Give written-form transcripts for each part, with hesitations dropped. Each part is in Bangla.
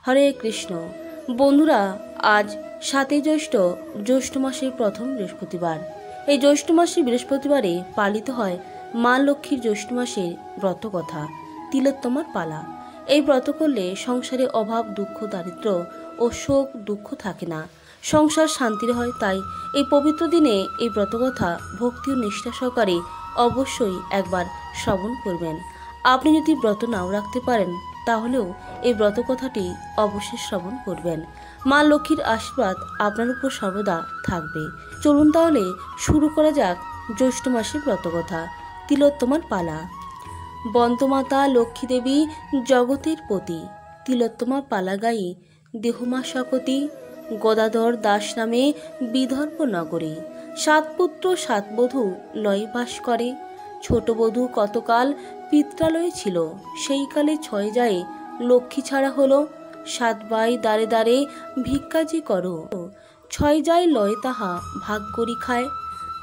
হরে কৃষ্ণ। বন্ধুরা, আজ ৭ই জ্যৈষ্ঠ মাসের প্রথম বৃহস্পতিবার। এই জ্যৈষ্ঠ মাসে বৃহস্পতিবারে পালিত হয় মা লক্ষ্মীর জ্যৈষ্ঠ মাসের ব্রতকথা তিলোত্তমার পালা। এই ব্রত করলে সংসারে অভাব, দুঃখ, দারিদ্র্য ও শোক দুঃখ থাকে না, সংসার শান্তির হয়। তাই এই পবিত্র দিনে এই ব্রতকথা ভক্তি ও নিষ্ঠা সহকারে অবশ্যই একবার শ্রবণ করবেন। আপনি যদি ব্রত নাও রাখতে পারেন তাহলেও এই ব্রতকথাটি অবশ্যই শ্রবণ করবেন। মা লক্ষ্মীর আশীর্বাদ আপনার উপর সর্বদা থাকবে। চলুন তাহলে শুরু করা যাক জ্যৈষ্ঠ মাসের ব্রতকথা তিলোত্তমার পালা। বন্দমাতা লক্ষ্মী দেবী জগতের পতি, তিলোত্তমা পালা গাই দেহমা শকতি। গদাধর দাস নামে বিদর্ভ নগরে, ৭ পুত্র ৭ বধূ লয়ে বাস করে। ছোট বধূ কতকাল পিত্রালয়ে ছিল, সেই কালে ৬ যায় লক্ষ্মী ছাড়া হলো। ৭ ভাই দ্বারে দ্বারে ভিক্ষা যে করো, ৬ যায় লয়ে তাহা ভাগ করি খায়।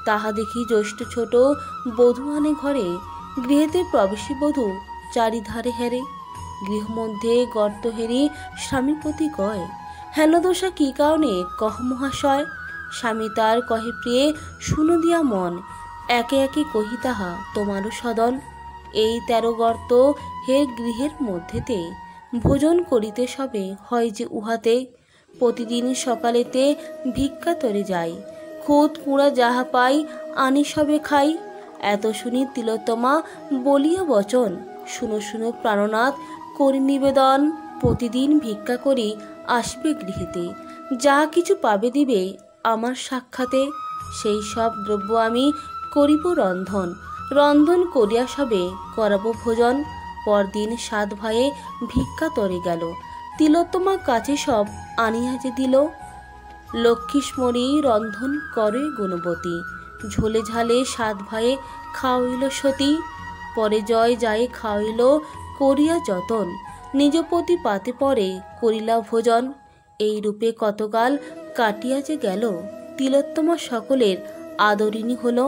তাহা দেখি জ্যৈষ্ঠ ছোট বধূ আনে ঘরে, গৃহেতে প্রবেশী বধূ চারিধারে হেরে। গৃহমধ্যে গর্ত হেরি স্বামীপতি কয়, হেন দোষা কি কারণে কহ মহাশয়। স্বামী তার কহে, প্রিয়ে শুনো দিয়া মন, একে একে কহি তাহা তোমারও সদন। এই ১৩ গর্ত হে গৃহের মধ্যেতে, ভোজন করিতে সবে হয় যে উহাতে। প্রতিদিন সকালেতে ভিক্ষা তরে যাই, খুদ কুড়া যাহা পাই আনি সবে খাই। এত শুনি তিলোত্তমা বলিয়া বচন, শুনো শুনো প্রাণনাথ করি নিবেদন। প্রতিদিন ভিক্ষা করি আসবে গৃহেতে, যা কিছু পাবে দিবে আমার সাক্ষাতে। সেই সব দ্রব্য আমি করিব রন্ধন, রন্ধন করিয়া সবে করাবো ভোজন। পরদিন ৭ ভাইয়ে ভিক্ষা তরে গেল, তিলোত্তমা কাছে সব আনিয়া যে দিল। লক্ষ্মীস্মরী রন্ধন করে গুণবতী, ঝোলে ঝালে ৭ ভাইয়ে খাওয়াইল সতী। পরে জয় যায় খাওয়াইল করিয়া যতন, নিজ প্রতি পাতে পরে করিলা ভোজন। এই রূপে কতকাল কাটিয়া যে গেল, তিলোত্তমা সকলের আদরিণী হল।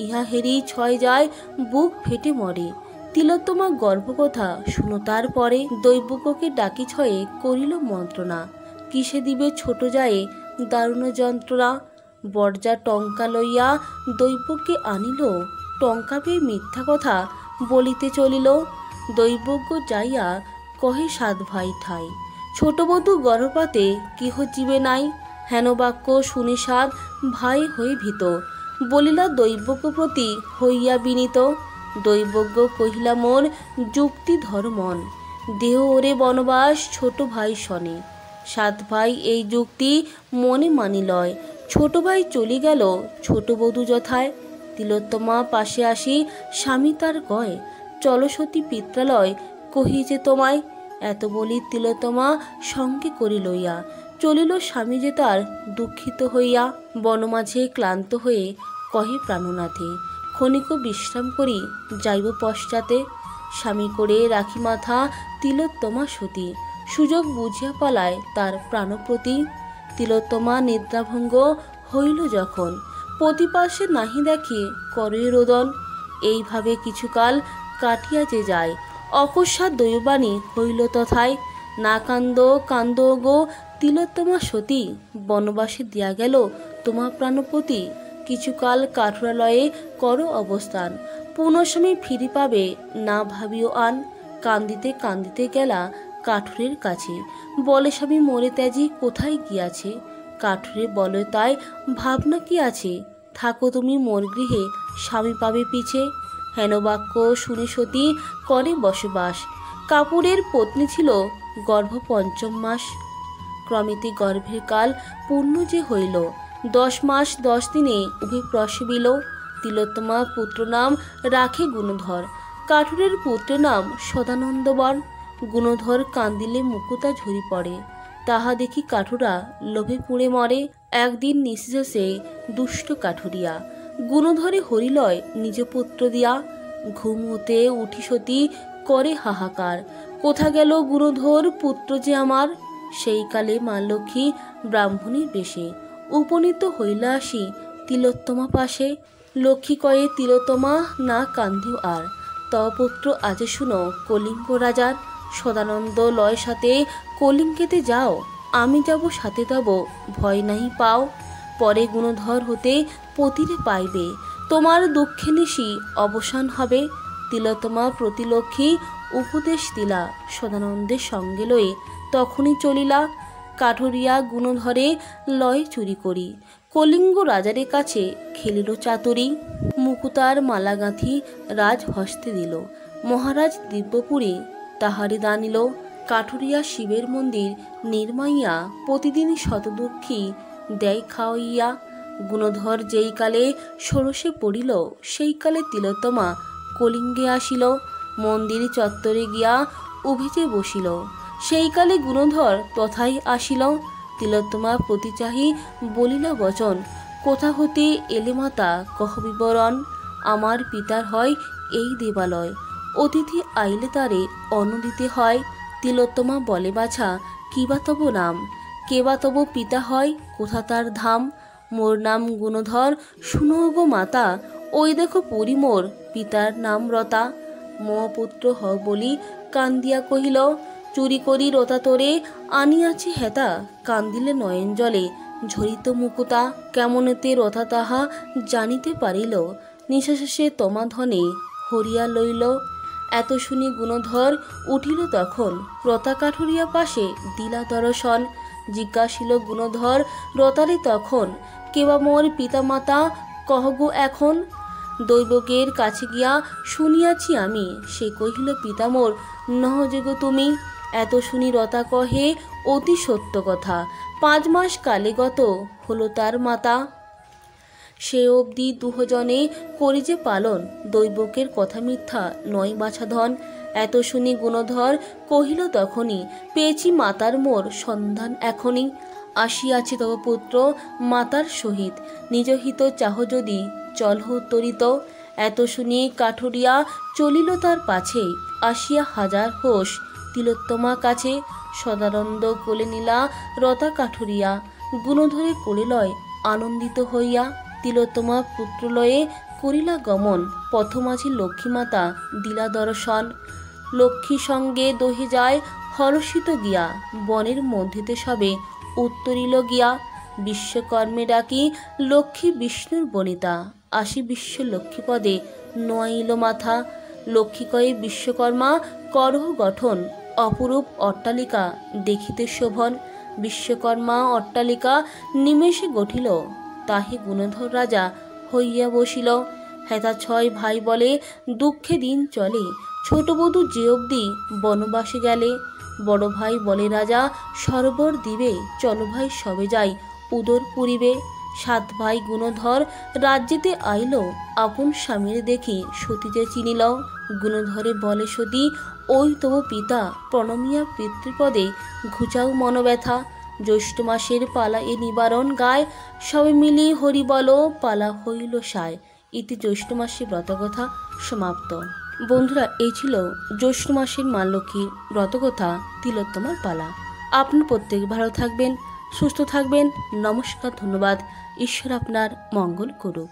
ইহা হেরি ৬ যায় বুক ফেটে মরে, তিলোত্তমা গর্ভকথা শুনো তার পরে। দৈবজ্ঞকে ডাকি ৬ করিল মন্ত্রণা, কিসে দিবে ছোট যায় দারুণ যন্ত্রণা। বর্জা টঙ্কা লইয়া দৈবজ্ঞে আনিল, টঙ্কা পেয়ে মিথ্যা কথা বলিতে চলিল। দৈবজ্ঞ যাইয়া কহে ৭ ভাই ঠাই, ছোট বধূ গর্ভপাতে কেহ জীবে নাই। হেন বাক্য শুনি ৭ ভাই হয়ে ভীত, বলিলা দৈবজ্ঞ প্রতি হইয়া বিনীত। দৈবজ্ঞ কহিলা মোর যুক্তি ধর্মন, দেহ ওরে বনবাস ছোট ভাই শনে। ৭ ভাই এই যুক্তি মনে মানিলয়, ছোট ভাই চলি গেল ছোট বধূ যথায়। তিলোত্তমা পাশে আসি স্বামী তার কয়, চলো সতী পিত্রালয় কহি যে তোমায়। এত বলি তিলোত্তমা সঙ্গে করি লইয়া, চলিল স্বামী যে তার দুঃখিত হইয়া। বনমাঝে ক্লান্ত হয়ে কহে প্রাণনাথে, ক্ষণিক বিশ্রাম করি যাইব পশ্চাতে। স্বামী করে রাখি মাথা তিলোত্তমা সতী, সুযোগ বুঝিয়া পালায় তার প্রাণপ্রতি। তিলোত্তমা নিদ্রাভঙ্গ হইল যখন, প্রতিপার্শ্বে নাহি দেখে করে রোদন। এইভাবে কিছুকাল কাটিয়া যে যায়, অকস্মাৎ দৈববাণী হইল তথায়, না কান্দ কান্দ গো তিলোত্তমা সতী, বনবাসে দিয়া গেল তোমা প্রাণপতি। কিছুকাল কাঠুরালয়ে করো অবস্থান, পুনঃস্বামী ফিরি পাবে না ভাবিও আন। কান্দিতে কান্দিতে গেলা কাঠুরের কাছে, বলে স্বামী মরে ত্যাজি কোথায় গিয়াছে। কাঠুরে বলে তাই ভাবনা কি আছে, থাকো তুমি মোর গৃহে স্বামী পাবে পিছে। হেন বাক্য শুনে সতী করে বসবাস, কাপুরের পত্নী ছিল গর্ভ ৫ম মাস। ক্রমেতে গর্ভের কাল পূর্ণ যে হইল, ১০ মাস ১০ দিনে উভে প্রসবিল। তিলোত্তমা পুত্র নাম রাখে গুণধর, কাঠুরের পুত্রের নাম সদানন্দবর। গুণধর কান্দিলে মুকুতা ঝরি পড়ে, তাহা দেখি কাঠুরা লোভে পুড়ে মরে। একদিন নিঃশেষে দুষ্ট কাঠুরিয়া, গুণধরে হরিলয় নিজ পুত্র দিয়া। ঘুম হতে উঠি সতী করে হাহাকার, কোথা গেল গুণধর পুত্র যে আমার। সেই কালে মা লক্ষ্মী ব্রাহ্মণীর বেশে, উপনীত হইলা আসি তিলোত্তমা পাশে। লক্ষ্মী কয়ে, তিলোত্তমা না কান্দিও আর, তব পুত্র আজ শুনো কলিঙ্গ রাজার। সদানন্দ লয় সাথে কলিঙ্গেতে যাও, আমি যাব সাথে তব, ভয় নাহি পাও। পরে গুণধর হতে পতিরে পাইবে, তোমার দুঃখে নিশি অবসান হবে। তিলোত্তমা প্রতিলক্ষী উপদেশ দিলা, সদানন্দের সঙ্গে লয়ে তখনই চলিলা। কাঠুরিয়া গুণধরে লয় চুরি করি, কলিঙ্গ রাজারের কাছে খেলিল চাতুরি। মুকুতার মালা গাঁথি রাজ হস্তে দিল, মহারাজ দিব্যপুরে তাহারে দানিল। কাঠুরিয়া শিবের মন্দির নির্মাইয়া, প্রতিদিন শতদুঃখী দেয় খাওয়াইয়া। গুণধর যেই কালে ষোড়শে পড়িল, সেই কালে তিলোত্তমা কলিঙ্গে আসিল। মন্দির চত্বরে গিয়া উভেজে বসিল, সেই কালে গুণধর তথায় আসিল। তিলোত্তমা প্রতিচাহী বলিলা বচন, কোথা হতে এলে মাতা কহ বিবরণ। আমার পিতার হয় এই দেবালয়, অতিথি আইলে তারে অন্ন দিতে হয়। তিলোত্তমা বলে বাছা, কিবা তব নাম, কেবা তব পিতা হয়, কোথা তার ধাম। মোর নাম গুণধর, শুনো গো মাতা, ওই দেখো পুরী মোর পিতার নাম রতা। মপুত্র হ বলি কান্দিয়া কহিল, চুরি করি রতা তোরে আনিয়াছি হেতা। কান্দিলে নয়ন জলে ঝরিত মুকুতা, কেমনেতে রথা তাহা জানিতে পারিল। নিঃশেষে তোমা ধনে হরিয়া লইল। এত শুনি গুণধর উঠিল তখন, রতা কাঠুরিয়া পাশে দিলা দর্শন। জিজ্ঞাসিল গুণধর রতারে তখন, কেবা মোর পিতা মাতা কহ গো এখন। দৈবকের কাছে গিয়া শুনিয়াছি আমি, সে কহিল পিতা মোর নহযোগ তুমি। এত শুনি রতা কহে অতি সত্য কথা, 5 মাস কালে গত হলো তার মাতা। সে অবধি দুহজনে করি যে পালন, দৈবকের কথা মিথ্যা নয় বাছাধন। এত শুনি গুণধর কহিল তখনই, পেয়েছি মাতার মোর সন্ধান এখনই। আসিয়াছে তব পুত্র মাতার সহিত, নিজ হিত চাহ যদি চলহ তরিত। এত শুনি কাঠুরিয়া চলিল তার পাছে, আসিয়া হাজার হোস তিলোত্তমা কাছে। সদানন্দ কোলে নিলা রতা কাঠুরিয়া, গুণধরে কোলে লয় আনন্দিত হইয়া। তিলোত্তমা পুত্রলয়ে করিলা গমন, পথমাঝি লক্ষ্মীমাতা দিলা দর্শন। লক্ষ্মী সঙ্গে দহে যায় হরষিত গিয়া, বনের মধ্যেতে সবে উত্তরিল গিয়া। বিশ্বকর্মে ডাকি লক্ষ্মী বিষ্ণুর বনিতা, আসি বিশ্ব লক্ষ্মীপদে নোয়াইল মাথা। লক্ষ্মী কয়ে বিশ্বকর্মা করহ গঠন, অপরূপ অট্টালিকা দেখিতে শোভন। বিশ্বকর্মা অট্টালিকা নিমেষে গঠিল, তাহে গুণধর রাজা হইয়া বসিল। হেতা 6 ভাই বলে দুঃখে দিন চলে, ছোট বধূ যে অবধি বনবাসে গেলে। বড় ভাই বলে রাজা সরোবর দিবে, চলো ভাই সবে যাই উদর পুরিবে। 7 ভাই গুণধর রাজ্যেতে আইল, আপন স্বামীর দেখি সতী যে চিনিল। গুণধরে বলে সতী, ওই তব পিতা, প্রণমিয়া পিতৃপদে ঘুচাও মনোব্যথা। জ্যৈষ্ঠ মাসের পালা এ নিবারণ গায়, সবে মিলি হরি বল পালা হইল সায়। ইতি জ্যৈষ্ঠ মাসের ব্রতকথা সমাপ্ত। বন্ধুরা, এই ছিল জ্যৈষ্ঠ মাসের মা লক্ষ্মীর ব্রতকথা তিলোত্তমার পালা। আপনার প্রত্যেক ভালো থাকবেন, সুস্থ থাকবেন। নমস্কার, ধন্যবাদ। ঈশ্বর আপনার মঙ্গল করুক।